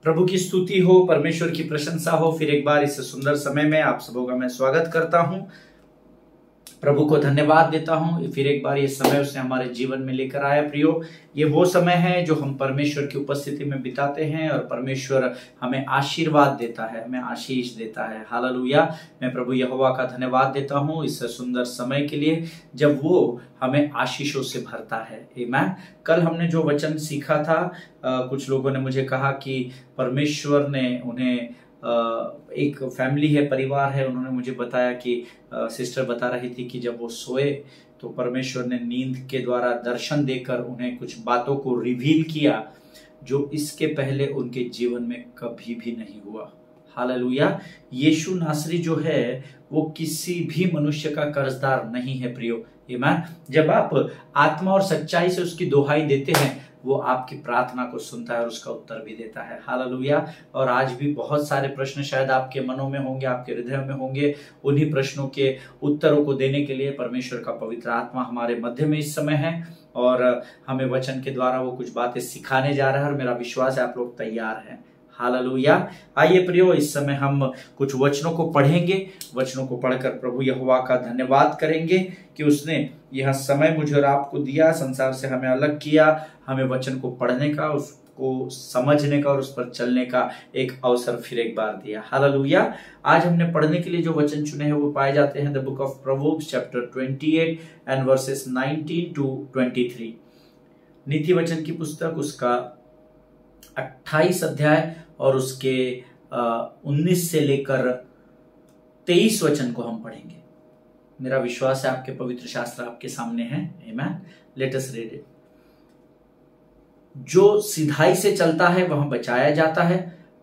प्रभु की स्तुति हो, परमेश्वर की प्रशंसा हो। फिर एक बार इस सुंदर समय में आप सबों का मैं स्वागत करता हूं। प्रभु को धन्यवाद देता हूं। फिर एक बार ये समय उसने हमारे जीवन में लेकर आया। प्रियो, ये वो समय है जो हम परमेश्वर की उपस्थिति में बिताते हैं और परमेश्वर हमें आशीर्वाद देता है, हमें आशीष देता है। हालेलुया। मैं प्रभु यहोवा का धन्यवाद देता हूं इस सुंदर समय के लिए जब वो हमें आशीषों से भरता है। आमीन। कल हमने जो वचन सीखा था, कुछ लोगों ने मुझे कहा कि परमेश्वर ने उन्हें एक फैमिली है, परिवार है, उन्होंने मुझे बताया कि सिस्टर बता रही थी कि जब वो सोए तो परमेश्वर ने नींद के द्वारा दर्शन देकर उन्हें कुछ बातों को रिवील किया जो इसके पहले उनके जीवन में कभी भी नहीं हुआ। हालेलुया। यीशु नासरी जो है वो किसी भी मनुष्य का कर्जदार नहीं है। प्रियो, आमीन। जब आप आत्मा और सच्चाई से उसकी दोहाई देते हैं वो आपकी प्रार्थना को सुनता है और उसका उत्तर भी देता है। हालेलुया। और आज भी बहुत सारे प्रश्न शायद आपके मनों में होंगे, आपके हृदय में होंगे। उन्हीं प्रश्नों के उत्तरों को देने के लिए परमेश्वर का पवित्र आत्मा हमारे मध्य में इस समय है और हमें वचन के द्वारा वो कुछ बातें सिखाने जा रहा है और मेरा विश्वास है आप लोग तैयार हैं। हालेलुया। आइए प्रियो, इस समय हम कुछ वचनों को पढ़ेंगे। वचनों को पढ़कर प्रभु यहोवा का धन्यवाद करेंगे कि उसने यह समय मुझे और आपको दिया, संसार से हमें अलग किया, हमें वचन को पढ़ने का, उसको समझने का और उस पर चलने का एक अवसर फिर एक बार दिया। हालेलुया। आज हमने पढ़ने के लिए जो वचन चुने हैं वो पाए जाते हैं the book of proverbs chapter 28 and versus 19 to 23। नीति वचन की पुस्तक उसका 28 अध्याय और उसके 19 से लेकर 23 वचन को हम पढ़ेंगे। मेरा विश्वास है आपके पवित्र शास्त्र आपके सामने है। आमीन। Let us read it. जो सिधाई से चलता है वह बचाया जाता है,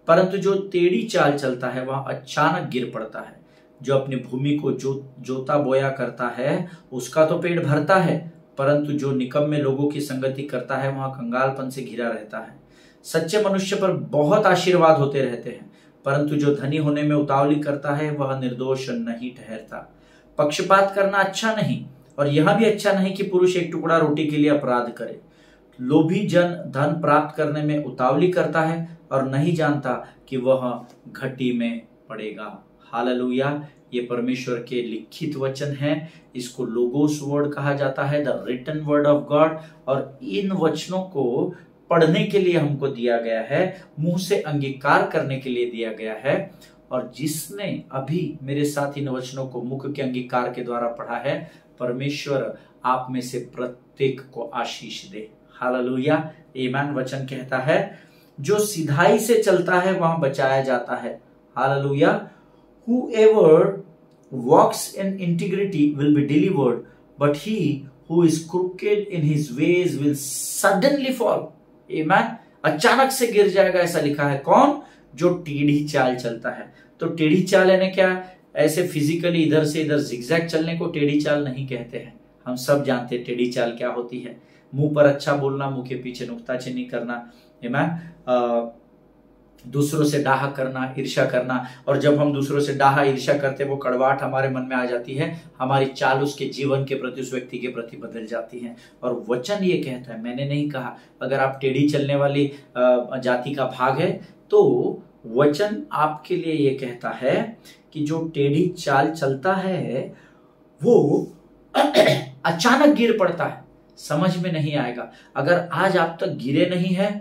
परंतु जो टेढ़ी चाल चलता है वह अचानक गिर पड़ता है। जो अपनी भूमि को जोता बोया करता है उसका तो पेट भरता है, परंतु जो निकम्मे लोगों की संगति करता है वह कंगालपन से घिरा रहता है। सच्चे मनुष्य पर बहुत आशीर्वाद होते रहते हैं, परंतु जो धनी होने में उतावली करता है वह निर्दोष नहीं ठहरता। पक्षपात करना अच्छा नहीं और यह भी अच्छा नहीं कि पुरुष एक टुकड़ा रोटी के लिए अपराध करे। लोभी जन धन प्राप्त करने में उतावली करता है और नहीं जानता कि वह घटी में पड़ेगा। हालेलुया। ये परमेश्वर के लिखित वचन है। इसको लोगोस वर्ड कहा जाता है, the written word of God. और इन वचनों को पढ़ने के लिए हमको दिया गया है, मुंह से अंगीकार करने के लिए दिया गया है। और जिसने अभी मेरे साथ इन वचनों को मुख के अंगीकार के द्वारा पढ़ा है, परमेश्वर आप में से प्रत्येक को आशीष दे। हालेलुया। आमीन। वचन कहता है जो सिधाई से चलता है वह बचाया जाता है। Hallelujah. Whoever walks in integrity will be delivered, but he who is crooked in his ways will suddenly fall. आमीन। अचानक से गिर जाएगा, ऐसा लिखा है। कौन? जो टेढ़ी चाल चलता है। तो टेढ़ी चाल यानी क्या? ऐसे फिजिकली इधर से इधर जिगजैग चलने को टेढ़ी चाल नहीं कहते हैं। हम सब जानते हैं टेढ़ी चाल क्या होती है। मुंह पर अच्छा बोलना, मुंह के पीछे नुक्ताचीनी करना, आमीन। दूसरों से डाहा करना, ईर्ष्या करना। और जब हम दूसरों से डाहा ईर्ष्या करते हैं वो कड़वाहट हमारे मन में आ जाती है, हमारी चाल उसके जीवन के प्रति, उस व्यक्ति के प्रति बदल जाती है। और वचन ये कहता है, मैंने नहीं कहा, अगर आप टेढ़ी चलने वाली जाति का भाग है तो वचन आपके लिए ये कहता है कि जो टेढ़ी चाल चलता है वो अचानक गिर पड़ता है, समझ में नहीं आएगा। अगर आज आप तक गिरे नहीं है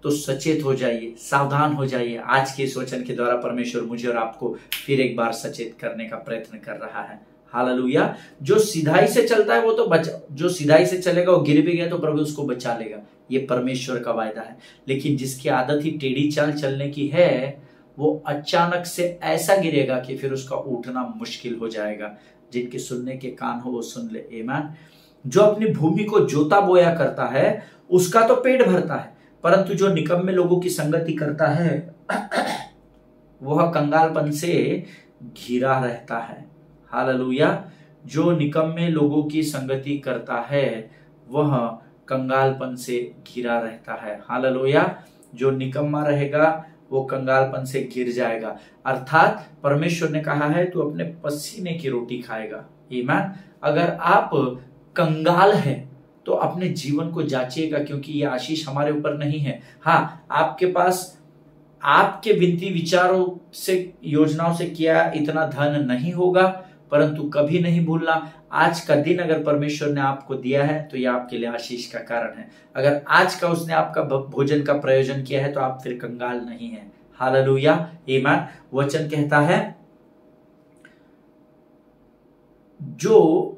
तो सचेत हो जाइए, सावधान हो जाइए। आज के इस वचन के द्वारा परमेश्वर मुझे और आपको फिर एक बार सचेत करने का प्रयत्न कर रहा है। हालेलुया। जो सिधाई से चलता है वो तो जो सिधाई से चलेगा वो गिर भी गया तो प्रभु उसको बचा लेगा, ये परमेश्वर का वायदा है। लेकिन जिसकी आदत ही टेढ़ी चाल चलने की है वो अचानक से ऐसा गिरेगा कि फिर उसका उठना मुश्किल हो जाएगा। जिनके सुनने के कान हो वो सुन ले। आमीन। जो अपनी भूमि को जोता बोया करता है उसका तो पेट भरता है, परंतु जो निकम्मे लोगों की संगति करता है वह कंगालपन से घिरा रहता है। हालेलुया। जो निकम्मे लोगों की संगति करता है वह कंगालपन से घिरा रहता है। हालेलुया। जो निकम्मा रहेगा वो कंगालपन से घिर जाएगा। अर्थात परमेश्वर ने कहा है तू अपने पसीने की रोटी खाएगा। आमीन। अगर आप कंगाल हैं तो अपने जीवन को जांचिएगा, क्योंकि ये आशीष हमारे ऊपर नहीं है। हाँ, आपके पास आपके विनती विचारों से योजनाओं से किया इतना धन नहीं होगा, परंतु कभी नहीं भूलना आज का दिन अगर परमेश्वर ने आपको दिया है तो यह आपके लिए आशीष का कारण है। अगर आज का उसने आपका भोजन का प्रयोजन किया है तो आप फिर कंगाल नहीं हैं। हालेलुया, आमीन। वचन कहता है जो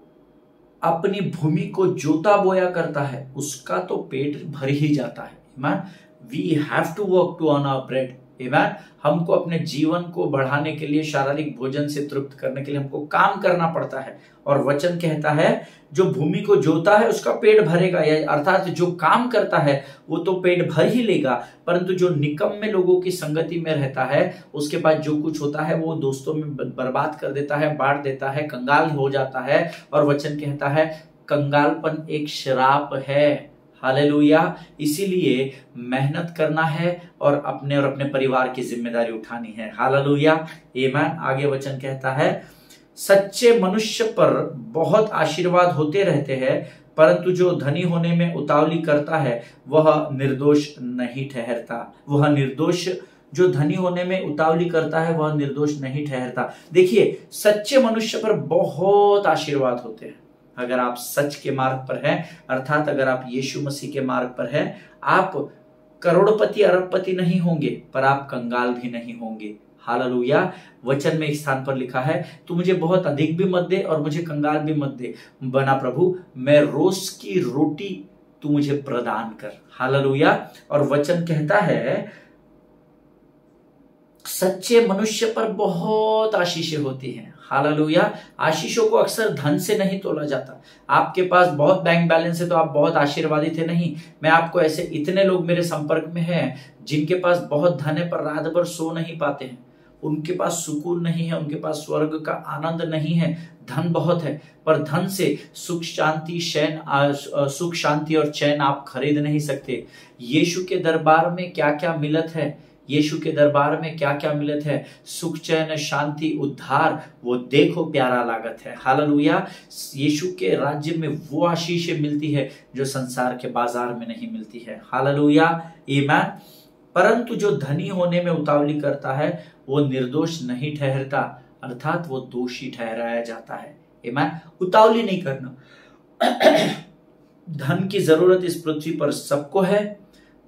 अपनी भूमि को जोता बोया करता है उसका तो पेट भर ही जाता है। आमीन। We have to work to earn our bread. आमीन। हमको अपने जीवन को बढ़ाने के लिए, शारीरिक भोजन से तृप्त करने के लिए हमको काम करना पड़ता है। और वचन कहता है जो भूमि को जोता है उसका पेट भरेगा, अर्थात जो काम करता है वो तो पेट भर ही लेगा, परंतु जो निकम्मे लोगों की संगति में रहता है उसके पास जो कुछ होता है वो दोस्तों में बर्बाद कर देता है, बांट देता है, कंगाल हो जाता है। और वचन कहता है कंगालपन एक श्राप है। हालेलुया। इसीलिए मेहनत करना है और अपने परिवार की जिम्मेदारी उठानी है। हालेलुया, आमीन। आगे वचन कहता है सच्चे मनुष्य पर बहुत आशीर्वाद होते रहते हैं, परंतु जो धनी होने में उतावली करता है वह निर्दोष नहीं ठहरता। जो धनी होने में उतावली करता है वह निर्दोष नहीं ठहरता। देखिए, सच्चे मनुष्य पर बहुत आशीर्वाद होते हैं। अगर आप सच के मार्ग पर हैं, अर्थात अगर आप यीशु मसीह के मार्ग पर हैं, आप करोड़पति अरबपति नहीं होंगे, पर आप कंगाल भी नहीं होंगे। हालेलुया। वचन में एक स्थान पर लिखा है तू मुझे बहुत अधिक भी मत दे और मुझे कंगाल भी मत दे, बना प्रभु मैं रोज की रोटी तू मुझे प्रदान कर। हालेलुया। और वचन कहता है सच्चे मनुष्य पर बहुत आशीषें होती हैं। हालेलुया। आशीषों को अक्सर धन से नहीं तोला जाता। आपके पास बहुत बैंक बैलेंस है तो आप बहुत आशीर्वादित है, नहीं। मैं आपको ऐसे इतने लोग मेरे संपर्क में हैं जिनके पास बहुत धन है पर रात भर सो नहीं पाते हैं, उनके पास सुकून नहीं है, उनके पास स्वर्ग का आनंद नहीं है। धन बहुत है पर धन से सुख शांति और चैन आप खरीद नहीं सकते। यीशु के दरबार में क्या क्या मिलत है, यीशु के दरबार में क्या क्या मिलत है, सुख चैन शांति उद्धार, वो देखो प्यारा लागत है। हालेलुया। यीशु के राज्य में वो आशीषें मिलती है जो संसार के बाजार में नहीं मिलती है। हालेलुया, आमीन। परंतु जो धनी होने में उतावली करता है वो निर्दोष नहीं ठहरता, अर्थात वो दोषी ठहराया जाता है। आमीन। उतावली नहीं करना। धन की जरूरत इस पृथ्वी पर सबको है,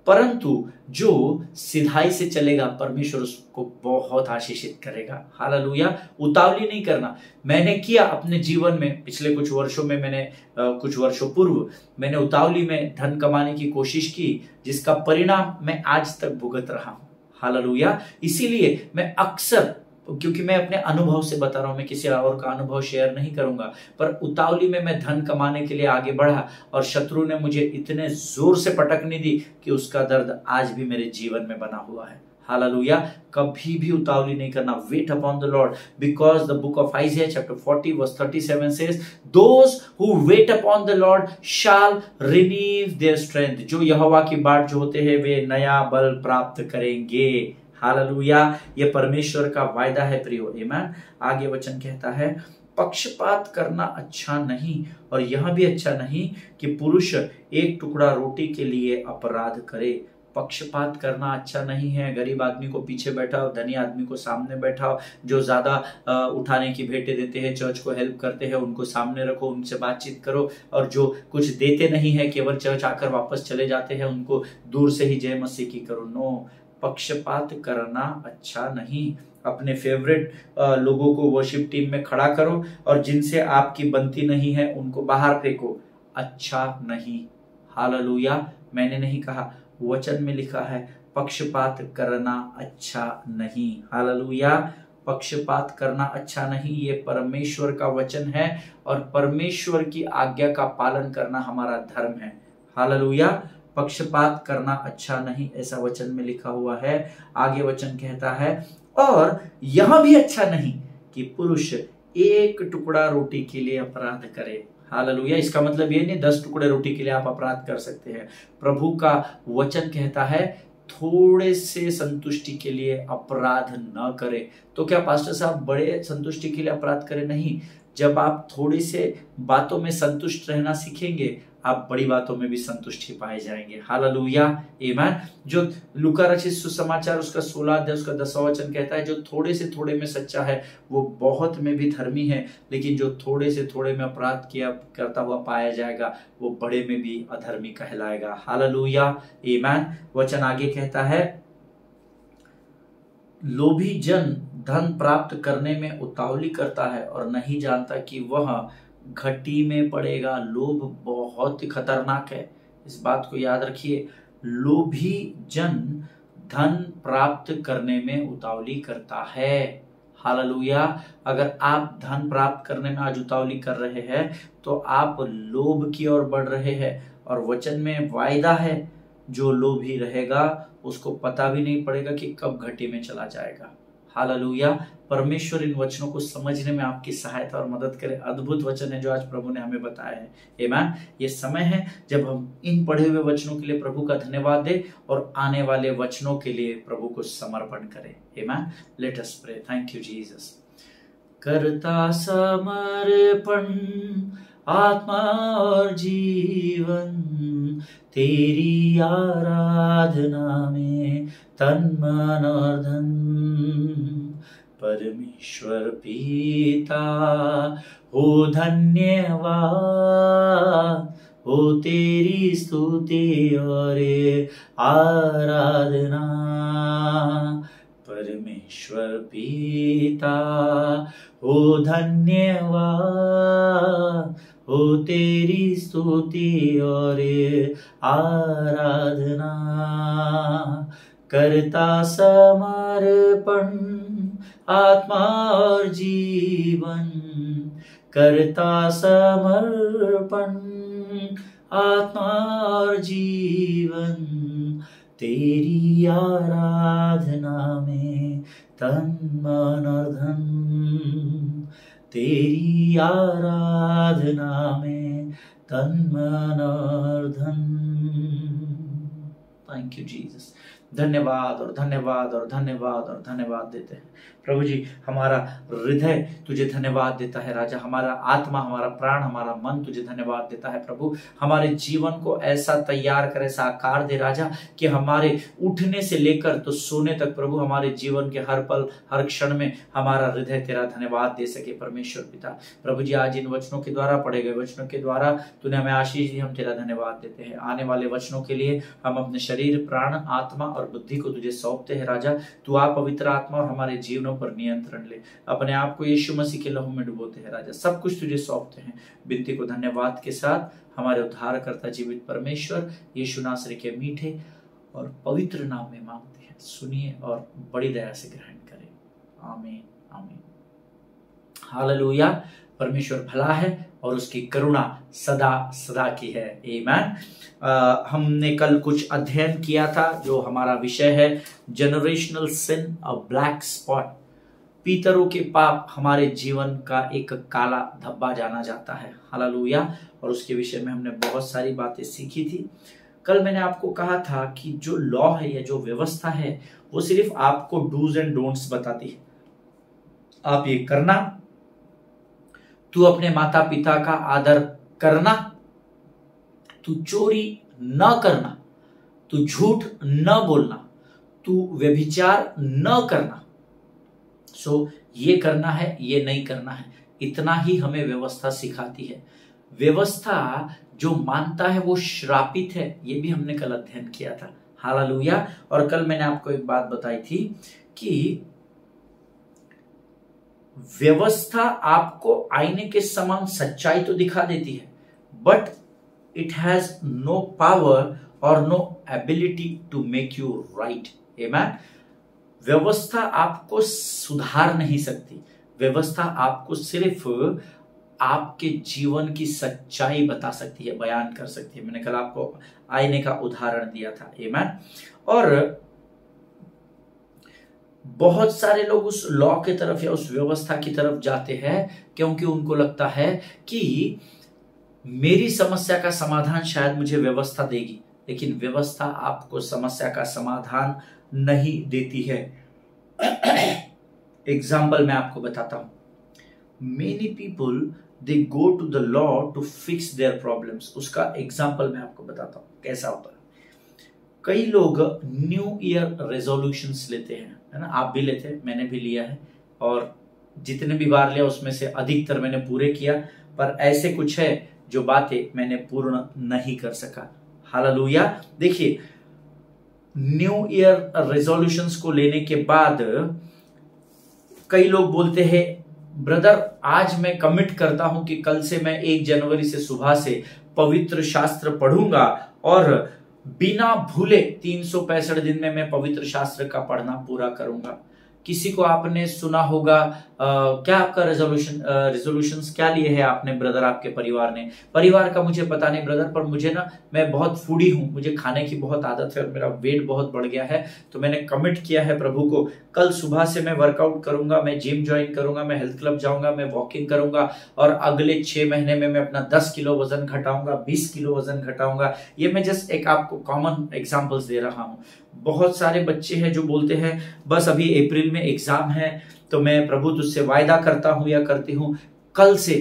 परंतु जो सिधाई से चलेगा परमेश्वर उसको बहुत आशीषित करेगा। हालेलुया। उतावली नहीं करना। मैंने किया अपने जीवन में, पिछले कुछ वर्षों में कुछ वर्षों पूर्व मैंने उतावली में धन कमाने की कोशिश की, जिसका परिणाम मैं आज तक भुगत रहा हूं। हालेलुया। इसीलिए मैं अक्सर, क्योंकि मैं अपने अनुभव से बता रहा हूं, मैं किसी और का अनुभव शेयर नहीं करूंगा, पर उतावली में मैं धन कमाने के लिए आगे बढ़ा और शत्रु ने मुझे इतने जोर से पटकनी दी कि उसका दर्द आज भी मेरे जीवन में बना हुआ है। हालेलुया। कभी भी उतावली नहीं करना। Wait upon the Lord because the book of Isaiah chapter 40 verse 37 says those who wait upon the Lord shall renew their strength. जो यहोवा की बाट जो होते हैं वे नया बल प्राप्त करेंगे। हालेलुया। ये परमेश्वर का वायदा है प्रियो। आमीन। आगे वचन कहता है पक्षपात करना अच्छा नहीं, और यह भी अच्छा नहीं कि पुरुष एक टुकड़ा रोटी के लिए अपराध करे। पक्षपात करना अच्छा नहीं है। गरीब आदमी को पीछे बैठाओ, धनी आदमी को सामने बैठाओ। जो ज्यादा उठाने की भेंटें देते हैं, चर्च को हेल्प करते हैं, उनको सामने रखो, उनसे बातचीत करो। और जो कुछ देते नहीं है, केवल चर्च आकर वापस चले जाते हैं, उनको दूर से ही जय मसीह की करो। नो, पक्षपात करना अच्छा नहीं। अपने फेवरेट लोगों को वर्शिप टीम में खड़ा करो और जिनसे आपकी बनती नहीं है उनको बाहर फेंको। अच्छा नहीं। हालेलुया। मैंने नहीं कहा, वचन में लिखा है पक्षपात करना अच्छा नहीं। हालेलुया। पक्षपात करना अच्छा नहीं, ये परमेश्वर का वचन है और परमेश्वर की आज्ञा का पालन करना हमारा धर्म है। हालेलुया। पक्षपात करना अच्छा नहीं, ऐसा वचन में लिखा हुआ है। आगे वचन कहता है और यह भी अच्छा नहीं कि पुरुष एक टुकड़ा रोटी के लिए अपराध करे। हालेलुया। इसका मतलब ये नहीं 10 टुकड़े रोटी के लिए आप अपराध कर सकते हैं। प्रभु का वचन कहता है थोड़े से संतुष्टि के लिए अपराध न करें। तो क्या पास्टर साहब बड़े संतुष्टि के लिए अपराध करें? नहीं। जब आप थोड़ी से बातों में संतुष्ट रहना सीखेंगे, आप बड़ी बातों में भी संतुष्टि पाए जाएंगे। हालेलुया, आमीन। जो लूका रचित सुसमाचार उसका 16 अध्याय उसका 10वां वचन कहता है, जो थोड़े से थोड़े में सच्चा है वो बहुत में भी धर्मी है, लेकिन जो थोड़े से थोड़े में अपराध किया करता हुआ पाया जाएगा वो बड़े में भी अधर्मी कहलाएगा। हालेलुया, आमीन। वचन आगे कहता है, लोभी जन धन प्राप्त करने में उतावली करता है और नहीं जानता कि वह घटी में पड़ेगा। लोभ बहुत खतरनाक है, इस बात को याद रखिए। लोभी जन धन प्राप्त करने में उतावली करता है। हालेलुया। अगर आप धन प्राप्त करने में आज उतावली कर रहे हैं तो आप लोभ की ओर बढ़ रहे हैं, और वचन में वायदा है जो लोभी रहेगा उसको पता भी नहीं पड़ेगा कि कब घटी में चला जाएगा। हालेलुया। परमेश्वर इन वचनों को समझने में आपकी सहायता और मदद करे। अद्भुत वचन है जो आज प्रभु ने हमें बताया है। आमीन। ये समय है जब हम इन पढ़े हुए वचनों के लिए प्रभु का धन्यवाद दें और आने वाले वचनों के लिए प्रभु को समर्पण करें। आमीन। Let us pray. Thank you Jesus. करता समर्पण आत्मा और जीवन, तेरी आराधना में तन मन और धन। परमेश्वर पिता हो धन्यवाद, हो तेरी स्तुति और आराधना। परमेश्वर पिता हो धन्यवाद, हो तेरी स्तुति और आराधना। करता समर्पण आत्मा और जीवन, करता समर्पण आत्मा और जीवन, तेरी आराधना में तन मन और धन। तेरी आराधना में तन मन और धन। Thank you Jesus. धन्यवाद और धन्यवाद और धन्यवाद और धन्यवाद देते हैं प्रभु जी। हमारा हृदय तुझे धन्यवाद देता है राजा, हमारा आत्मा, हमारा प्राण, हमारा मन तुझे धन्यवाद देता है प्रभु। हमारे जीवन को ऐसा तैयार कर, ऐसा आकार दे राजा कि हमारे उठने से लेकर तो सोने तक प्रभु हमारे जीवन के हर पल हर क्षण में हमारा हृदय तेरा धन्यवाद दे सके परमेश्वर पिता। प्रभु जी आज इन वचनों के द्वारा, पढ़े गए वचनों के द्वारा तूने हमें आशीष दी, हम तेरा धन्यवाद देते हैं। आने वाले वचनों के लिए हम अपने शरीर, प्राण, आत्मा और बुद्धि को तुझे सौंपते हैं राजा। तू आप पवित्र आत्मा और हमारे जीवनों पर नियंत्रण ले। अपने आप को यीशु मसीह के लहू में डुबोते हैं राजा। सब कुछ तुझे सौंपते हैं। विनती को धन्यवाद के साथ हमारे उद्धारकर्ता जीवित परमेश्वर यीशु नासरी के मीठे और पवित्र नाम में मांगते हैं। सुनिए और बड़ी दया से ग्रहण करें। आमीन, आमीन। हालेलुया। परमेश्वर भला है और उसकी करुणा सदा सदा की है। आमीन। हमने कल कुछ अध्ययन किया था जो हमारा विषय है generational sin, a black spot. पितरों के पाप हमारे जीवन का एक काला धब्बा जाना जाता है। हालेलुया। और उसके विषय में हमने बहुत सारी बातें सीखी थी। कल मैंने आपको कहा था कि जो लॉ है या जो व्यवस्था है वो सिर्फ आपको डूज एंड डोंट्स बताती है। आप ये करना, तू अपने माता पिता का आदर करना, तू चोरी न करना, तू झूठ न बोलना, तू व्यभिचार न करना। ये करना है, ये नहीं करना है, इतना ही हमें व्यवस्था सिखाती है। व्यवस्था जो मानता है वो श्रापित है, ये भी हमने कल अध्ययन किया था। हालेलुया। और कल मैंने आपको एक बात बताई थी कि व्यवस्था आपको आईने के समान सच्चाई तो दिखा देती है, but it has no power और no ability to make you right. आमीन। व्यवस्था आपको सुधार नहीं सकती। व्यवस्था आपको सिर्फ आपके जीवन की सच्चाई बता सकती है, बयान कर सकती है। मैंने कल आपको आईने का उदाहरण दिया था। आमीन। और बहुत सारे लोग उस लॉ की तरफ या उस व्यवस्था की तरफ जाते हैं क्योंकि उनको लगता है कि मेरी समस्या का समाधान शायद मुझे व्यवस्था देगी, लेकिन व्यवस्था आपको समस्या का समाधान नहीं देती है। एग्जाम्पल मैं आपको बताता हूं। Many people they go to the law to fix their problems. उसका एग्जाम्पल मैं आपको बताता हूँ कैसा होता है। कई लोग न्यू ईयर रेजोल्यूशंस लेते हैं, है ना, आप भी लेते हैं, मैंने भी लिया है, और जितने भी बार लिया उसमें से अधिकतर मैंने पूरे किया, पर ऐसे कुछ है जो बातें मैंने पूर्ण नहीं कर सका। हालेलुया। देखिए, न्यू ईयर रेजोल्यूशंस को लेने के बाद कई लोग बोलते हैं, ब्रदर आज मैं कमिट करता हूं कि कल से मैं 1 जनवरी से सुबह से पवित्र शास्त्र पढ़ूंगा और बिना भूले 365 दिन में मैं पवित्र शास्त्र का पढ़ना पूरा करूंगा। किसी को आपने सुना होगा, क्या आपका रेजोल्यूशंस क्या लिए है आपने ब्रदर, आपके परिवार ने? परिवार का मुझे पता नहीं ब्रदर, पर मुझे ना, मैं बहुत फूडी हूं, मुझे खाने की बहुत आदत है और मेरा वेट बहुत बढ़ गया है, तो मैंने कमिट किया है प्रभु को, कल सुबह से मैं वर्कआउट करूंगा, मैं जिम ज्वाइन करूंगा, मैं हेल्थ क्लब जाऊंगा, मैं वॉकिंग करूंगा और अगले 6 महीने में मैं अपना 10 किलो वजन घटाऊंगा, 20 किलो वजन घटाऊंगा। ये मैं जस्ट एक आपको कॉमन एग्जाम्पल्स दे रहा हूं। बहुत सारे बच्चे हैं जो बोलते हैं बस अभी अप्रैल में एग्जाम है, तो मैं प्रभु तुझसे वायदा करता हूं या करती हूं, कल से,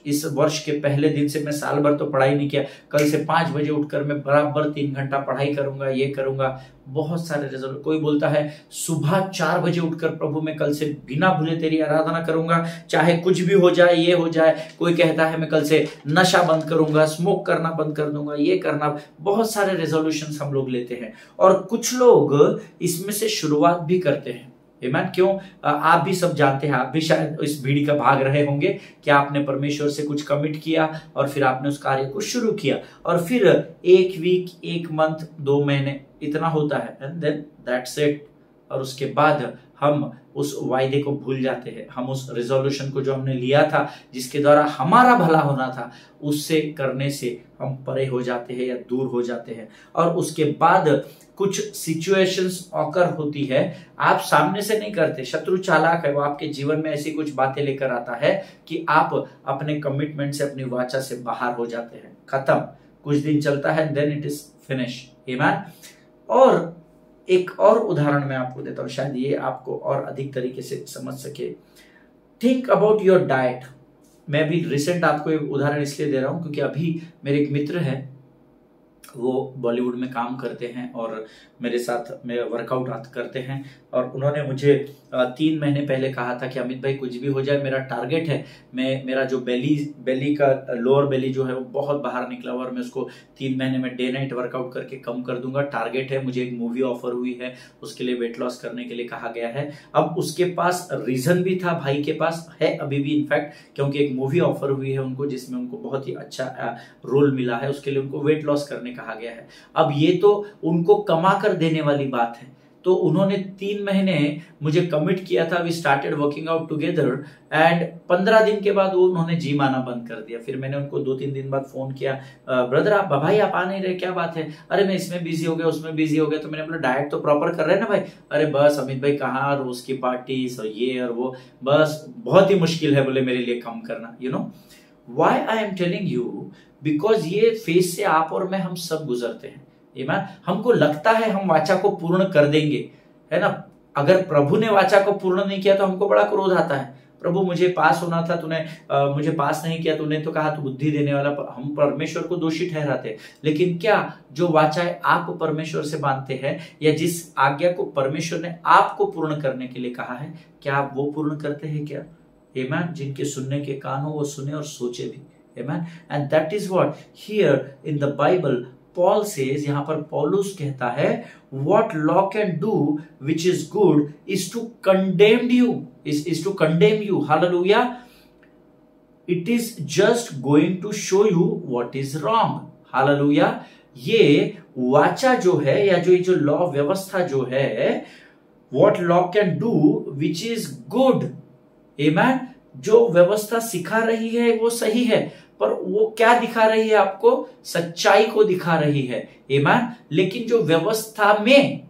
इस वर्ष के पहले दिन से, मैं साल भर तो पढ़ाई नहीं किया, कल से 5 बजे उठकर मैं बराबर 3 घंटा पढ़ाई करूंगा, ये करूंगा। बहुत सारे रिजल्ट। कोई बोलता है सुबह 4 बजे उठकर प्रभु मैं कल से बिना भूले तेरी आराधना करूंगा, चाहे कुछ भी हो जाए, ये हो जाए। कोई कहता है मैं कल से नशा बंद करूंगा, स्मोक करना बंद कर दूंगा, ये करना। बहुत सारे रेजोल्यूशंस हम लोग लेते हैं और कुछ लोग इसमें से शुरुआत भी करते हैं। आमीन। क्यों? आप भी सब जानते हैं, आप भी शायद इस भीड़ का भाग रहे होंगे कि आपने परमेश्वर से कुछ कमिट किया और फिर आपने उस कार्य को शुरू किया और फिर 1 वीक, 1 मंथ, 2 महीने इतना होता है, एंड देन दैट्स इट। और उसके बाद हम उस वायदे को भूल जाते हैं, हम उस रेजोल्यूशन को जो हमने लिया था, जिसके द्वारा हमारा भला होना था, उससे करने से हम परे हो जाते हैं या दूर हो जाते हैं। और उसके बाद कुछ सिचुएशंस ऑकर होती है, आप सामने से नहीं करते, शत्रु चालाक है, वो आपके जीवन में ऐसी कुछ बातें लेकर आता है कि आप अपने कमिटमेंट से, अपनी वाचा से बाहर हो जाते हैं, खत्म। कुछ दिन चलता है, देन इट इज फिनिश। आमीन। और एक और उदाहरण मैं आपको देता हूं, शायद ये आपको और अधिक तरीके से समझ सके। Think about your diet. मैं भी रिसेंट आपको एक उदाहरण इसलिए दे रहा हूं क्योंकि अभी मेरे एक मित्र है, वो बॉलीवुड में काम करते हैं और मेरे साथ मेरा वर्कआउट करते हैं, और उन्होंने मुझे 3 महीने पहले कहा था कि अमित भाई कुछ भी हो जाए, मेरा टारगेट है, मेरा जो बेली का लोअर बेली जो है वो बहुत बाहर निकला हुआ, और मैं उसको 3 महीने में डे नाइट वर्कआउट करके कम कर दूंगा, टारगेट है। मुझे एक मूवी ऑफर हुई है, उसके लिए वेट लॉस करने के लिए कहा गया है। अब उसके पास रीजन भी था, भाई के पास है अभी भी इनफैक्ट, क्योंकि एक मूवी ऑफर हुई है उनको जिसमें उनको बहुत ही अच्छा रोल मिला है, उसके लिए उनको वेट लॉस करने कहा गया है। अब ये तो उनको कमा कर देने वाली बात है, तो उन्होंने 3 महीने मुझे कमिट किया था, we started working out together, and 15 दिन के बाद वो उन्होंने जिम आना बंद कर दिया। फिर मैंने उनको 2-3 दिन बाद फोन किया, ब्रदर आप भाई आप आ नहीं रहे, क्या बात है? अरे मैं इसमें बिजी हो गया, उसमें बिजी हो गया। तो मैंने बोला डाइट तो प्रॉपर कर रहे हैं ना भाई? अरे बस अमित भाई कहाँ, रोज की पार्टी और ये और वो, बस बहुत ही मुश्किल है बोले मेरे लिए कम करना। You know why I am telling you, because ये फेज से आप और मैं, हम सब गुजरते हैं। हमको लगता है हम वाचा को पूर्ण कर देंगे, है ना। अगर प्रभु ने वाचा को पूर्ण नहीं किया तो हमको बड़ा क्रोध आता है, प्रभु मुझे पास होना था, तूने मुझे पास नहीं किया, तूने तो कहा तू बुद्धि देने वाला। हम परमेश्वर को दोषी ठहराते, लेकिन क्या जो वाचाएं आप परमेश्वर से बांधते हैं, या जिस आज्ञा को परमेश्वर ने आपको पूर्ण करने के लिए कहा है, क्या आप वो पूर्ण करते हैं क्या? आमीन। जिनके सुनने के कान हो वो सुने और सोचे भी। आमीन। And that is what here in the Bible Paul says, यहाँ पर पौलुस कहता है, what law can do which is good is to condemn you, is to condemn you. Hallelujah. It is just going to show you what is wrong. Hallelujah. ये वाचा जो है, या जो लॉ व्यवस्था जो है, what law can do which is good. Amen. जो व्यवस्था सिखा रही है वो सही है, पर वो क्या दिखा रही है आपको? सच्चाई को दिखा रही है। आमीन। लेकिन जो व्यवस्था में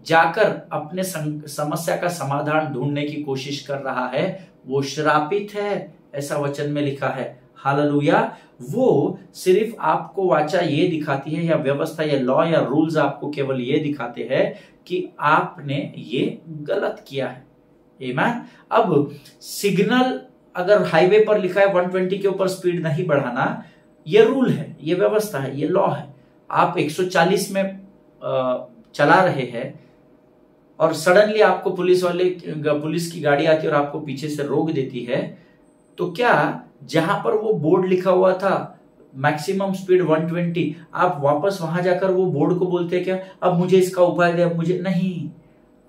जाकर अपने समस्या का समाधान ढूंढने की कोशिश कर रहा है वो श्रापित है, ऐसा वचन में लिखा है। हालेलुया। वो सिर्फ आपको वाचा ये दिखाती है, या व्यवस्था या लॉ या रूल्स आपको केवल ये दिखाते हैं कि आपने ये गलत किया है। आमीन। अब सिग्नल अगर हाईवे पर लिखा है 120 के ऊपर स्पीड नहीं बढ़ाना, ये रूल है, ये व्यवस्था है, ये लॉ है। आप 140 में चला रहे हैं और सडनली आपको पुलिस की गाड़ी आती है और आपको पीछे से रोक देती है, तो क्या जहां पर वो बोर्ड लिखा हुआ था मैक्सिमम स्पीड 120, आप वापस वहां जाकर वो बोर्ड को बोलते हैं क्या अब मुझे इसका उपाय दे, अब मुझे नहीं,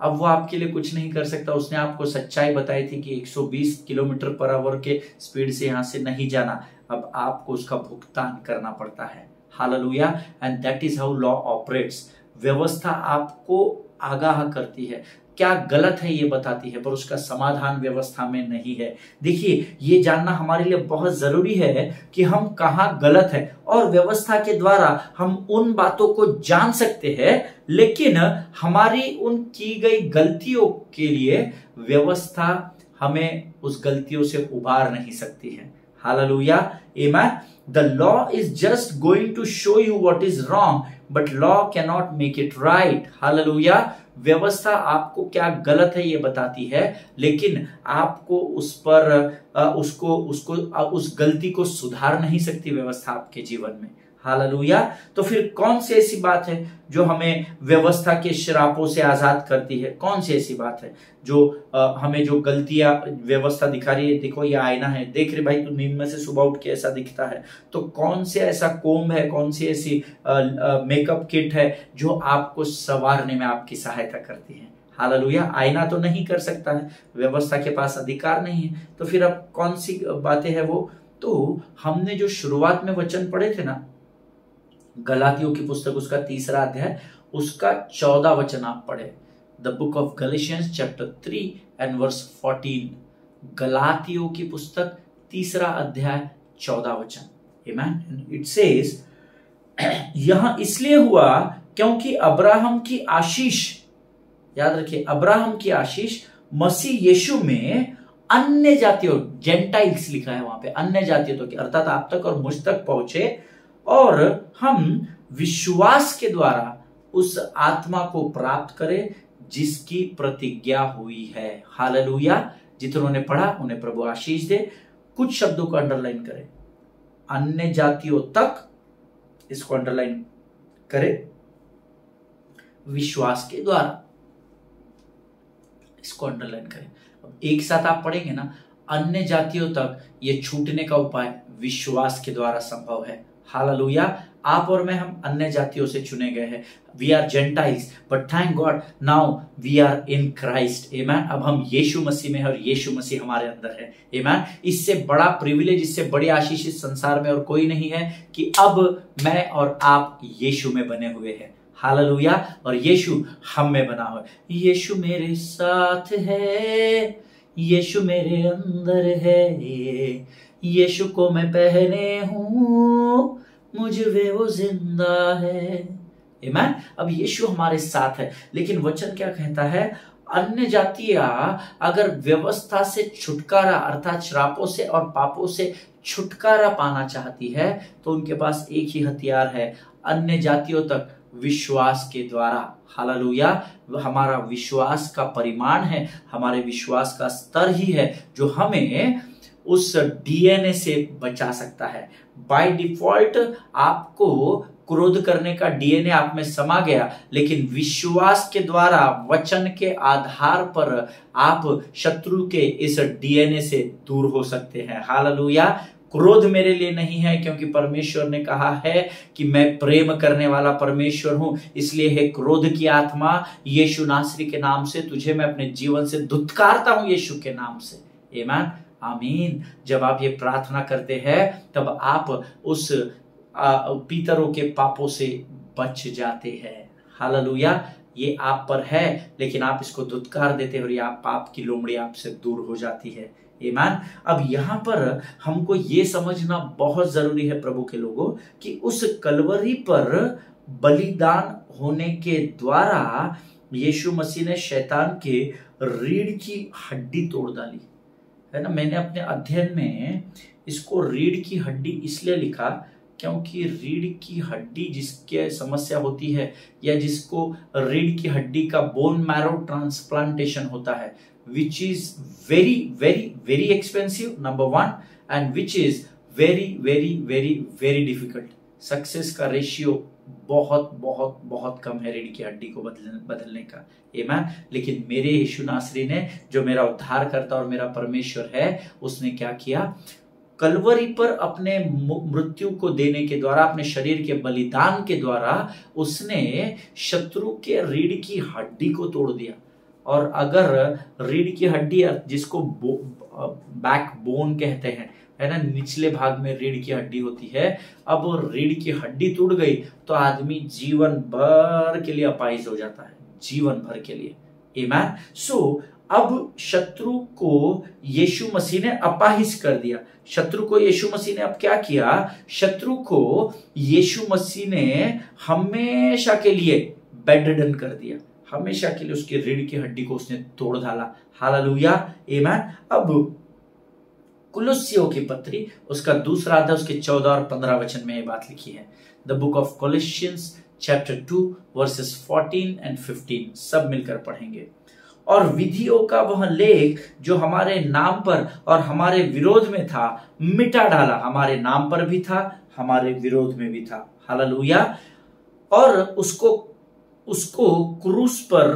अब वो आपके लिए कुछ नहीं कर सकता। उसने आपको सच्चाई बताई थी कि 120 किलोमीटर पर आवर के स्पीड से यहां से नहीं जाना, अब आपको उसका भुगतान करना पड़ता है। Hallelujah. And that is how law operates. व्यवस्था आपको आगाह करती है, क्या गलत है ये बताती है, पर उसका समाधान व्यवस्था में नहीं है। देखिए, ये जानना हमारे लिए बहुत जरूरी है कि हम कहाँ गलत है, और व्यवस्था के द्वारा हम उन बातों को जान सकते हैं, लेकिन हमारी उन की गई गलतियों के लिए व्यवस्था हमें उस गलतियों से उबार नहीं सकती है। Hallelujah, amen. The law is just going to show you what is wrong, but law cannot make it right. Hallelujah. व्यवस्था आपको क्या गलत है ये बताती है, लेकिन आपको उस पर उस गलती को सुधार नहीं सकती व्यवस्था आपके जीवन में। हालेलुया। तो फिर कौन सी ऐसी बात है जो हमें व्यवस्था के श्रापों से आजाद करती है? कौन सी ऐसी बात है जो हमें जो गलतियां व्यवस्था दिखा रही है? देखो, ये आईना है, देख रहे भाई तू नींद में से सुबह उठ के ऐसा दिखता है, तो कौन से ऐसा कोम है, कौन सी ऐसी मेकअप किट है जो आपको संवारने में आपकी सहायता करती है? हालेलुया। आईना तो नहीं कर सकता है, व्यवस्था के पास अधिकार नहीं है, तो फिर अब कौन सी बातें हैं वो? तो हमने जो शुरुआत में वचन पढ़े थे ना, गलातियों की पुस्तक उसका 3 अध्याय उसका 14 वचन आप पढ़े। The book of Galatians chapter 3 and verse 14। गलातियों की पुस्तक 3 अध्याय 14 वचन। आमेन। इट सेज, यह इसलिए हुआ क्योंकि अब्राहम की आशीष, याद रखिए, अब्राहम की आशीष मसीह यीशु में अन्य जातियों, जेंटाइल्स लिखा है वहां पे, अन्य जातियों तक, अर्थात आप तक और मुझ तक पहुंचे, और हम विश्वास के द्वारा उस आत्मा को प्राप्त करें जिसकी प्रतिज्ञा हुई है। हालेलुया। जितनों ने पढ़ा उन्हें प्रभु आशीष दे। कुछ शब्दों को अंडरलाइन करें, अन्य जातियों तक, इसको अंडरलाइन करें, विश्वास के द्वारा, इसको अंडरलाइन करें। अब एक साथ आप पढ़ेंगे ना, अन्य जातियों तक ये छूटने का उपाय विश्वास के द्वारा संभव है। हालेलुया। आप और मैं, हम अन्य जातियों से चुने गए हैं। We are gentiles, but thank God now we are in Christ. Amen. अब हम यीशु मसीह में हैं और यीशु मसीह हमारे अंदर है। आमेन। इससे बड़ा प्रिविलेज, इससे बड़ी आशीष इस संसार में और कोई नहीं है कि अब मैं और आप यीशु में बने हुए हैं। हालेलुया। और यीशु हम में बना हुआ है। यीशु मेरे साथ है, यीशु मेरे अंदर है, यीशु को मैं पहने हूं, मुझ वे वो जिंदा है। आमेन। अब यीशु हमारे साथ है, लेकिन वचन क्या कहता है? अन्य जातियां अगर व्यवस्था से छुटकारा, अर्थात श्रापों से और पापों से छुटकारा पाना चाहती है, तो उनके पास एक ही हथियार है, अन्य जातियों तक विश्वास के द्वारा। हालेलुया। हमारा विश्वास का परिमाण है, हमारे विश्वास का स्तर ही है जो हमें उस डीएनए से बचा सकता है। बाय डिफॉल्ट आपको क्रोध करने का डीएनए आप में समा गया, लेकिन विश्वास के द्वारा, वचन के आधार पर आप शत्रु के इस डीएनए से दूर हो सकते हैं। हालेलुया। क्रोध मेरे लिए नहीं है, क्योंकि परमेश्वर ने कहा है कि मैं प्रेम करने वाला परमेश्वर हूं। इसलिए हे क्रोध की आत्मा, यीशु नासरी के नाम से तुझे मैं अपने जीवन से धुतकारता हूं, यीशु के नाम से। आमीन। आमीन। जब आप ये प्रार्थना करते हैं तब आप उस पीतरों के पापों से बच जाते हैं। हालेलुया। ये आप पर है, लेकिन आप इसको धुतकार देते हैं और ये आप पाप की लोमड़ी आपसे दूर हो जाती है। ईमान। अब यहां पर हमको ये समझना बहुत जरूरी है प्रभु के लोगों, कि उस कलवरी पर बलिदान होने के द्वारा यीशु मसीह ने शैतान के रीढ़ की हड्डी तोड़ डाली है ना। मैंने अपने अध्ययन में इसको रीढ़ की हड्डी इसलिए लिखा क्योंकि रीढ़ की हड्डी जिसके समस्या होती है या जिसको रीढ़ की हड्डी का बोन मैरो ट्रांसप्लांटेशन होता है, which is very very very expensive number 1 and which is very very very very difficult. Success का रेशियो बहुत बहुत बहुत कम है रीढ़ की हड्डी को बदलने का। आमीन। लेकिन मेरे यीशु नासरी ने, जो मेरा उद्धारकर्ता और मेरा परमेश्वर है, उसने क्या किया? कलवरी पर अपने मृत्यु को देने के द्वारा, अपने शरीर के बलिदान के द्वारा उसने शत्रु के रीढ़ की हड्डी को तोड़ दिया। और अगर रीढ़ की हड्डी, जिसको बैक बोन कहते हैं, है ना, निचले भाग में रीढ़ की हड्डी होती है, अब रीढ़ की हड्डी टूट गई तो आदमी जीवन भर के लिए अपाहिज हो जाता है, जीवन भर के लिए। आमीन। सो अब शत्रु को यीशु मसीह ने अपाहिज कर दिया। शत्रु को यीशु मसीह ने अब क्या किया? शत्रु को यीशु मसीह ने हमेशा के लिए बेडरिडन कर दिया, हमेशा के लिए उसकी रीढ़ की हड्डी को उसने तोड़ डाला। हालेलुया। आमीन। अब कुलुस्सियों की पत्री, उसका दूसरा अध्याय, उसके 14 और 15 वचन में ये बात लिखी है। The book of Colossians chapter 2 verses 14 and 15 सब मिलकर पढ़ेंगे। और विधियों का वह लेख जो हमारे नाम पर और हमारे विरोध में था, मिटा डाला। हमारे नाम पर भी था, हमारे विरोध में भी था। हालेलुया। और उसको क्रूस पर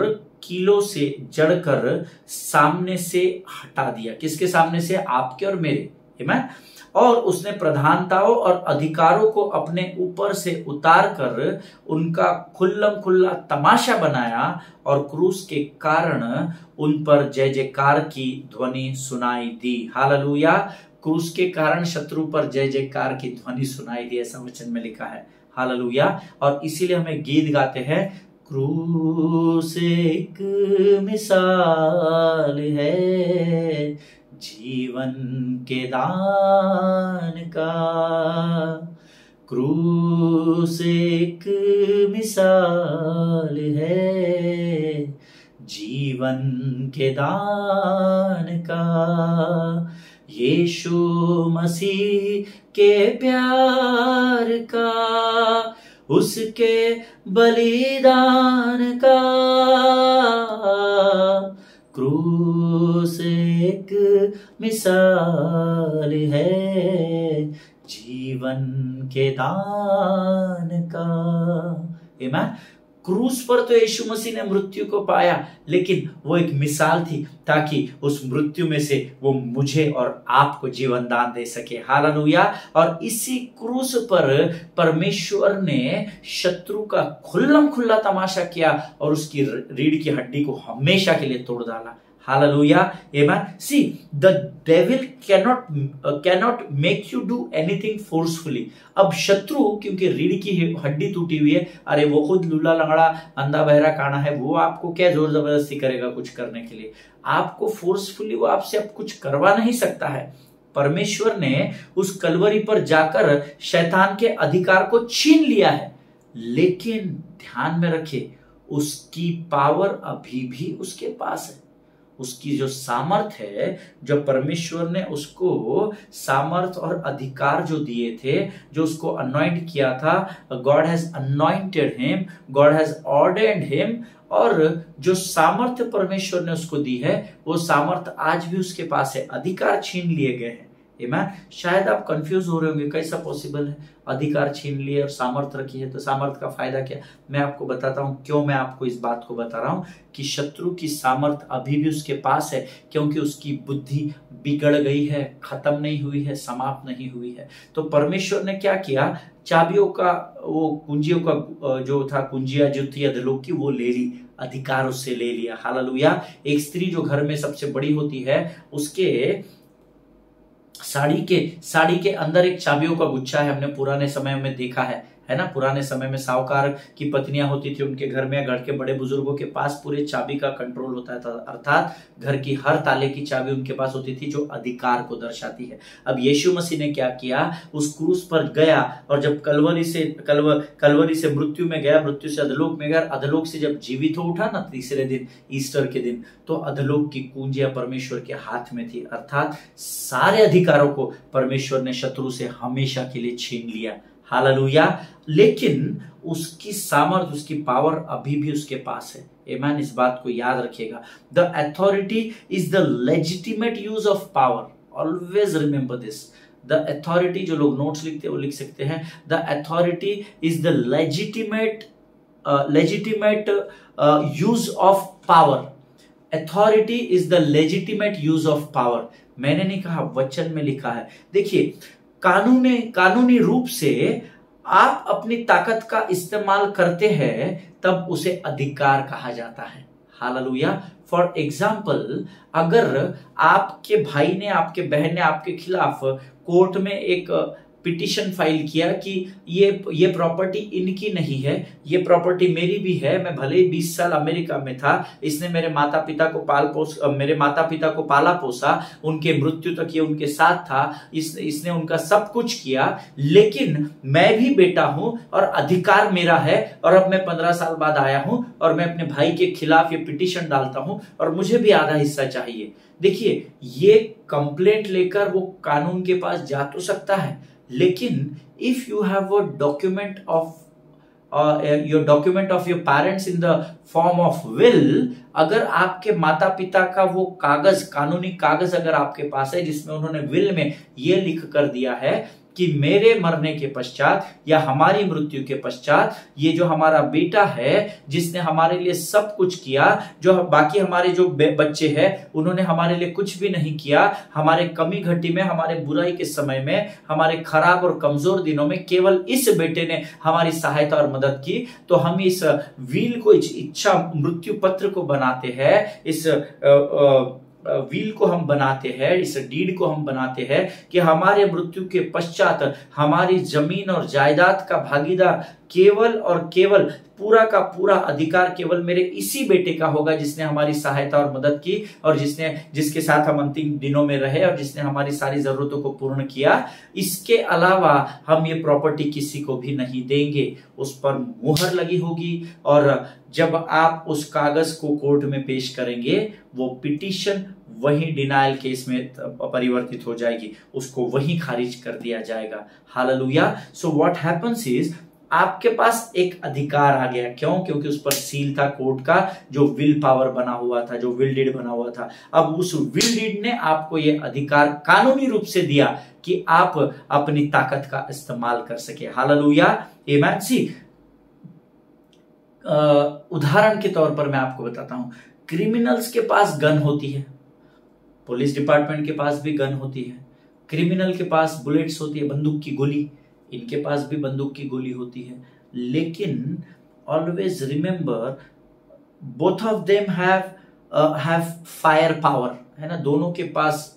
कीलों से जड़कर सामने से हटा दिया। किसके सामने से? आपके और मेरे। आमीन। और उसने प्रधानताओं और अधिकारों को अपने ऊपर से उतार कर उनका खुल्लम खुल्ला तमाशा बनाया और क्रूस के कारण उन पर जय जयकार की ध्वनि सुनाई दी। हालेलुया। क्रूस के कारण शत्रु पर जय जयकार की ध्वनि सुनाई दी, ऐसा वचन में लिखा है। हालेलुया। और इसीलिए हमें गीत गाते हैं, क्रूस एक मिसाल है जीवन के दान का, क्रूस एक मिसाल है जीवन के दान का, यीशु मसीह के प्यार का, उसके बलिदान का, क्रूस एक मिसाल है जीवन के दान का। आमीन। क्रूस पर तो यीशु मसीह ने मृत्यु को पाया, लेकिन वो एक मिसाल थी ताकि उस मृत्यु में से वो मुझे और आपको जीवन दान दे सके। हालेलुया। और इसी क्रूस पर परमेश्वर ने शत्रु का खुल्लम खुल्ला तमाशा किया और उसकी रीढ़ की हड्डी को हमेशा के लिए तोड़ डाला। हालेलुया। आमीन। See the devil cannot make you do anything forcefully। अब शत्रु, क्योंकि रीढ़ की हड्डी टूटी हुई है, अरे वो खुद लूला लंगड़ा अंधा बहरा काना है, वो आपको क्या जोर जबरदस्ती करेगा कुछ करने के लिए? आपको फोर्सफुली वो आपसे अब कुछ करवा नहीं सकता है। परमेश्वर ने उस कलवरी पर जाकर शैतान के अधिकार को छीन लिया है, लेकिन ध्यान में रखिए, उसकी पावर अभी भी उसके पास है। उसकी जो सामर्थ है, जो परमेश्वर ने उसको सामर्थ और अधिकार जो दिए थे, जो उसको अनॉइंट किया था, God has anointed him, God has ordained him, और जो सामर्थ परमेश्वर ने उसको दी है, वो सामर्थ आज भी उसके पास है। अधिकार छीन लिए गए हैं। आमीन। शायद आप कंफ्यूज हो रहे होंगे, कैसा पॉसिबल है? अधिकार छीन लिए और सामर्थ रखी है, तो सामर्थ का फायदा क्या? मैं आपको बताता हूं क्यों मैं आपको इस बात को बता रहा हूं कि शत्रु की सामर्थ अभी भी उसके पास है, क्योंकि उसकी बुद्धि बिगड़ गई है, खत्म नहीं हुई है, समाप्त नहीं हुई है। तो परमेश्वर ने क्या किया? चाबियों का, वो कुंजियों का जो था, कुंजिया जो थी अधलोक की, वो ले ली, अधिकार उससे ले लिया। हालेलुया। एक स्त्री जो घर में सबसे बड़ी होती है, उसके साड़ी के अंदर एक चाबियों का गुच्छा है। हमने पुराने समय में देखा है ना, पुराने समय में साहूकार की पत्नियां होती थी, उनके घर में, घर के बड़े बुजुर्गों के पास पूरे चाबी का कंट्रोल होता था, अर्थात घर की हर ताले की चाबी उनके पास होती थी, जो अधिकार को दर्शाती है। अब यीशु मसीह ने क्या किया? उस क्रूस पर गया, और जब कलवरी से मृत्यु में गया, मृत्यु से अधलोक में गया, अधलोक से जब जीवित हो उठा ना तीसरे दिन, ईस्टर के दिन, तो अधलोक की कुंजियां परमेश्वर के हाथ में थी, अर्थात सारे अधिकारों को परमेश्वर ने शत्रु से हमेशा के लिए छीन लिया। हालेलुया। लेकिन उसकी सामर्थ, उसकी पावर अभी भी उसके पास है। आमीन, इस बात को याद रखिएगा। The authority is the legitimate use of power, always remember this. The authority, जो लोग नोट्स लिखते हैं वो लिख सकते हैं, the authority is the legitimate use of power. Authority is the legitimate use of power. मैंने नहीं कहा, वचन में लिखा है। देखिए, कानूनी रूप से आप अपनी ताकत का इस्तेमाल करते हैं तब उसे अधिकार कहा जाता है। हालेलुया। फॉर एग्जाम्पल, अगर आपके भाई ने, आपके बहन ने आपके खिलाफ कोर्ट में एक पिटिशन फाइल किया कि ये प्रॉपर्टी इनकी नहीं है, ये प्रॉपर्टी मेरी भी है, मैं भले ही 20 साल अमेरिका में था, इसने मेरे माता पिता को पाला पोसा, उनके मृत्यु तक ये उनके साथ था, इसने उनका सब कुछ किया, लेकिन मैं भी बेटा हूं और अधिकार मेरा है, और अब मैं 15 साल बाद आया हूं और मैं अपने भाई के खिलाफ ये पिटिशन डालता हूं और मुझे भी आधा हिस्सा चाहिए। देखिए, ये कंप्लेंट लेकर वो कानून के पास जा तो सकता है, लेकिन if you have a document of your parents in the form of will, अगर आपके माता पिता का वो कागज, कानूनी कागज अगर आपके पास है जिसमें उन्होंने विल में ये लिख कर दिया है कि मेरे मरने के पश्चात या हमारी मृत्यु के पश्चात ये जो हमारा बेटा है जिसने हमारे लिए सब कुछ किया, जो बाकी हमारे जो बच्चे हैं उन्होंने हमारे लिए कुछ भी नहीं किया, हमारे कमी घटी में, हमारे बुराई के समय में, हमारे खराब और कमजोर दिनों में केवल इस बेटे ने हमारी सहायता और मदद की, तो हम इस विल को, इच्छा मृत्यु पत्र को बनाते हैं, इस विल को हम बनाते हैं, इस डीड को हम बनाते हैं कि हमारे मृत्यु के पश्चात हमारी जमीन और जायदाद का भागीदार केवल और केवल, पूरा का पूरा अधिकार केवल मेरे इसी बेटे का होगा जिसने हमारी सहायता और मदद की और जिसके साथ हम अंतिम दिनों में रहे और जिसने हमारी सारी जरूरतों को पूर्ण किया। इसके अलावा हम ये प्रॉपर्टी किसी को भी नहीं देंगे। उस पर मुहर लगी होगी और जब आप उस कागज को कोर्ट में पेश करेंगे, वो पिटीशन वही डिनायल केस में परिवर्तित हो जाएगी, उसको वही खारिज कर दिया जाएगा। Hallelujah. So what happens is, आपके पास एक अधिकार आ गया। क्यों? क्योंकि उस पर सील था कोर्ट का, जो विल पावर बना हुआ था, जो विल डीड बना हुआ था। अब उस विल डीड ने आपको ये अधिकार कानूनी रूप से दिया कि आप अपनी ताकत का इस्तेमाल कर सके। हालेलुया। आमीन। सी, उदाहरण के तौर पर मैं आपको बताता हूं, क्रिमिनल्स के पास गन होती है, पुलिस डिपार्टमेंट के पास भी गन होती है, क्रिमिनल के पास बुलेट्स होती है, बंदूक की गोली, इनके पास भी बंदूक की गोली होती है। लेकिन always remember, both of them have fire power, है ना। दोनों के पास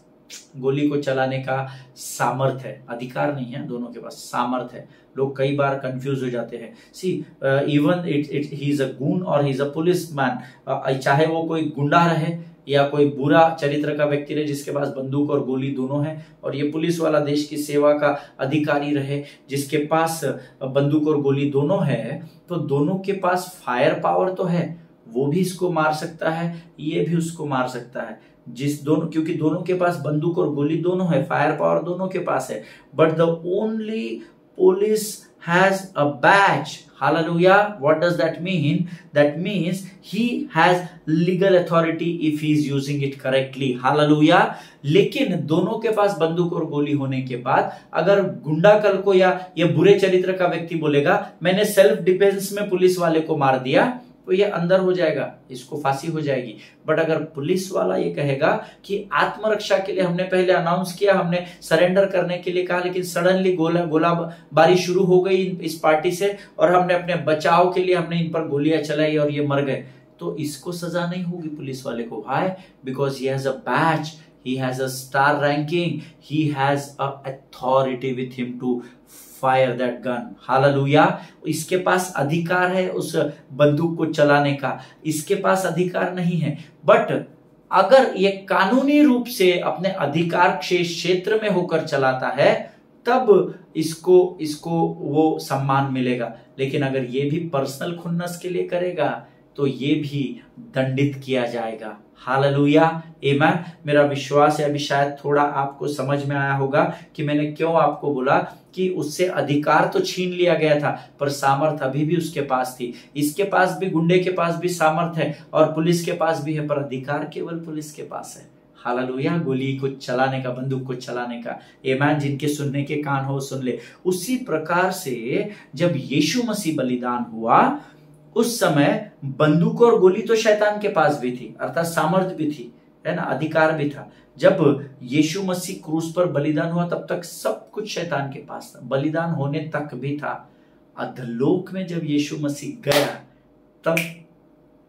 गोली को चलाने का सामर्थ है, अधिकार नहीं है, दोनों के पास सामर्थ है। लोग कई बार कंफ्यूज हो जाते हैं। See, even he is a goon और ही इज अ पुलिसमैन, चाहे वो कोई गुंडा रहे या कोई बुरा चरित्र का व्यक्ति रहे जिसके पास बंदूक और गोली दोनों है, और ये पुलिस वाला देश की सेवा का अधिकारी रहे जिसके पास बंदूक और गोली दोनों है, तो दोनों के पास फायर पावर तो है। वो भी इसको मार सकता है, ये भी उसको मार सकता है, क्योंकि दोनों के पास बंदूक और गोली दोनों है, फायर पावर दोनों के पास है। But the only police has a badge. Hallelujah. What does that mean? That means he has legal authority if he is using it correctly. Hallelujah. लेकिन दोनों के पास बंदूक और गोली होने के बाद अगर गुंडा कल को या ये बुरे चरित्र का व्यक्ति बोलेगा मैंने सेल्फ डिफेंस में पुलिस वाले को मार दिया, तो ये अंदर हो जाएगा, इसको फांसी हो जाएगी। बट अगर पुलिस वाला ये कहेगा कि आत्मरक्षा के लिए हमने पहले अनाउंस किया, हमने सरेंडर करने के लिए कहा, लेकिन सडनली गोलाबारी शुरू हो गई इस पार्टी से और हमने अपने बचाव के लिए हमने इन पर गोलियां चलाई और ये मर गए, तो इसको सजा नहीं होगी पुलिस वाले को। Why? Because he has a batch, he has a star ranking, he has a authority with him to fire that gun. Hallelujah. इसके पास अधिकार है उस बंदूक को चलाने का, इसके पास अधिकार नहीं है। बट अगर ये कानूनी रूप से अपने अधिकार क्षेत्र में होकर चलाता है तब इसको वो सम्मान मिलेगा। लेकिन अगर ये भी पर्सनल खुन्नस के लिए करेगा, तो ये भी दंडित किया जाएगा। हालेलुया, आमीन। मेरा विश्वास है अभी शायद थोड़ा आपको समझ में आया होगा कि मैंने क्यों आपको बोला कि उससे अधिकार तो छीन लिया गया था, पर सामर्थ अभी भी उसके पास थी। इसके पास भी, गुंडे के पास भी सामर्थ है और पुलिस के पास भी है, पर अधिकार केवल पुलिस के पास है। हालेलुया, गोली को चलाने का, बंदूक को चलाने का। आमीन। जिनके सुनने के कान हो सुन ले। उसी प्रकार से जब यीशु मसीह बलिदान हुआ, उस समय बंदूक और गोली तो शैतान के पास भी थी, अर्थात सामर्थ भी थी, है ना, अधिकार भी था। जब यीशु मसीह क्रूस पर बलिदान हुआ तब तक सब कुछ शैतान के पास था, बलिदान होने तक भी था। अधोलोक में जब यीशु मसीह गया तब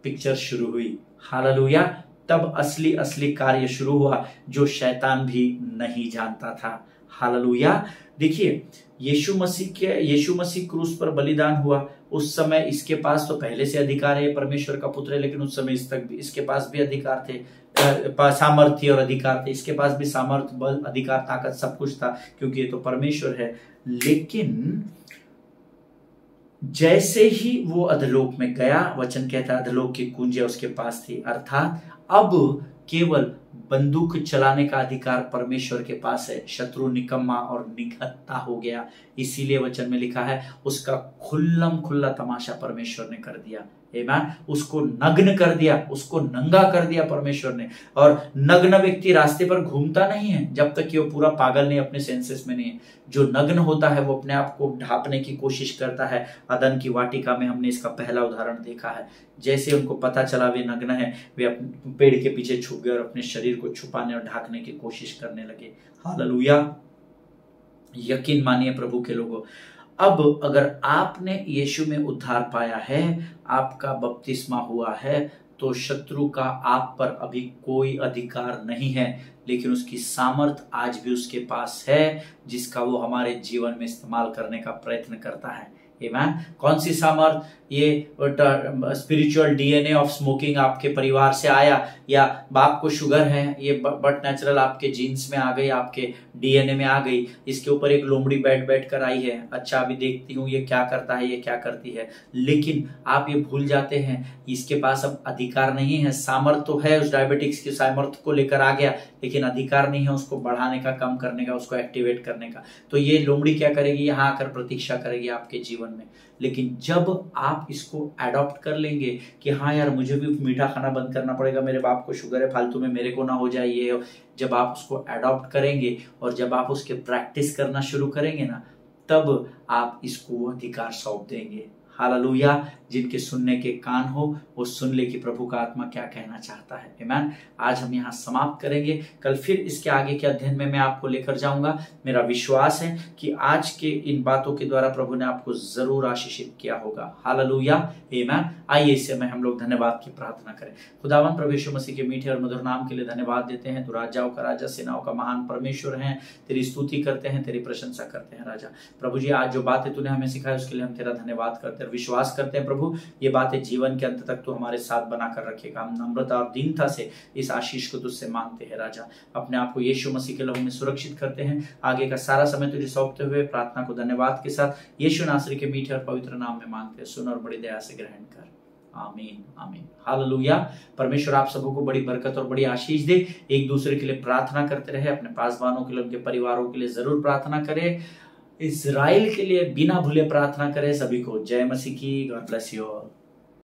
पिक्चर शुरू हुई। हालेलुया, तब असली कार्य शुरू हुआ जो शैतान भी नहीं जानता था। हालेलुया। देखिए, यीशु मसीह क्रूस पर बलिदान हुआ, उस समय इसके पास तो पहले से अधिकार है, परमेश्वर का पुत्र है, लेकिन उस समय इसके पास भी अधिकार थे, सामर्थ्य और अधिकार थे। इसके पास भी सामर्थ, बल, अधिकार, ताकत सब कुछ था, क्योंकि ये तो परमेश्वर है। लेकिन जैसे ही वो अधोलोक में गया, वचन कहता है अधोलोक की कुंजियां उसके पास थी, अर्थात अब केवल बंदूक चलाने का अधिकार परमेश्वर के पास है। शत्रु निकम्मा और निहत्था हो गया। इसीलिए वचन में लिखा है उसका खुल्लम खुल्ला तमाशा परमेश्वर ने कर दिया। आमीन। उसको नग्न कर दिया, उसको नंगा कर दिया परमेश्वर ने। और नग्न व्यक्ति रास्ते पर घूमता नहीं है जब तक कि वो पूरा पागल नहीं, अपने सेंसेस में नहीं है। जो नग्न होता है वो अपने आप को ढांपने की कोशिश करता है। अदन की वाटिका में हमने इसका पहला उदाहरण देखा है। जैसे उनको पता चला वे नग्न है, वे अपने पेड़ के पीछे छुप गए और अपने शरीर को छुपाने और ढांकने की कोशिश करने लगे। हालेलुया, यकीन मानिए प्रभु के लोगों। अब अगर आपने यीशु में उद्धार पाया है, आपका बपतिस्मा हुआ है, तो शत्रु का आप पर अभी कोई अधिकार नहीं है, लेकिन उसकी सामर्थ आज भी उसके पास है, जिसका वो हमारे जीवन में इस्तेमाल करने का प्रयत्न करता है। आमीन। कौन सी सामर्थ? ये स्पिरिचुअल डीएनए ऑफ स्मोकिंग आपके परिवार से आया, या बाप को शुगर है, ये बट नेचुरल आपके जीन्स में आ गई, आपके डीएनए में आ गई। इसके ऊपर एक लोमड़ी बैठ कर आई है, अच्छा अभी देखती हूँ ये क्या करता है, ये क्या करती है। लेकिन आप ये भूल जाते हैं इसके पास अब अधिकार नहीं है। सामर्थ तो है, उस डायबिटिक्स की सामर्थ को लेकर आ गया, लेकिन अधिकार नहीं है उसको बढ़ाने का, कम करने का, उसको एक्टिवेट करने का। तो ये लोमड़ी क्या करेगी? यहाँ आकर प्रतीक्षा करेगी आपके जीवन में। लेकिन जब आप इसको अडॉप्ट कर लेंगे कि हाँ यार, मुझे भी मीठा खाना बंद करना पड़ेगा, मेरे बाप को शुगर है, फालतू में मेरे को ना हो जाए ये, जब आप उसको अडॉप्ट करेंगे और जब आप उसके प्रैक्टिस करना शुरू करेंगे ना, तब आप इसको अधिकार सौंप देंगे। हालेलुया। जिनके सुनने के कान हो वो सुन ले कि प्रभु का आत्मा क्या कहना चाहता है। आमीन। आज हम यहाँ समाप्त करेंगे, कल फिर इसके आगे के अध्ययन में मैं आपको लेकर जाऊंगा। मेरा विश्वास है कि आज के इन बातों के द्वारा प्रभु ने आपको जरूर आशीषित किया होगा। हालेलुया, आमीन। आइए इस समय हम लोग धन्यवाद की प्रार्थना करें। खुदावन प्रभु यीशु मसीह के मीठे और मधुर नाम के लिए धन्यवाद देते हैं। तू राजाओं का राजा, सेनाओं का महान परमेश्वर है। तेरी स्तुति करते हैं, तेरी प्रशंसा करते हैं राजा। प्रभु जी, आज जो बातें तूने हमें सिखाई उसके लिए हम तेरा धन्यवाद करते हैं, विश्वास करते हैं प्रभु ये बातें जीवन के अंत तक तो हमारे साथ बनाकर रखेगा। हम नम्रता और दीनता से इस आशीष को तुझसे मांगते हैं राजा। अपने आप को यीशु मसीह के लहू में सुरक्षित करते हैं। आगे का सारा समय तुझे सौंपते हुए प्रार्थना को धन्यवाद के साथ यीशु नासरी के मीठे और पवित्र नाम में मांगते हैं। सुन और बड़ी दया से ग्रहण कर। आमीन, आमीन। हालेलुया। परमेश्वर आप सबों को बड़ी बरकत और बड़ी आशीष दे। एक दूसरे के लिए प्रार्थना करते रहे, अपने पासवानों के लिए, उनके परिवारों के लिए जरूर प्रार्थना करें। इजराइल के लिए बिना भूले प्रार्थना करें। सभी को जय मसीह की। God bless you all.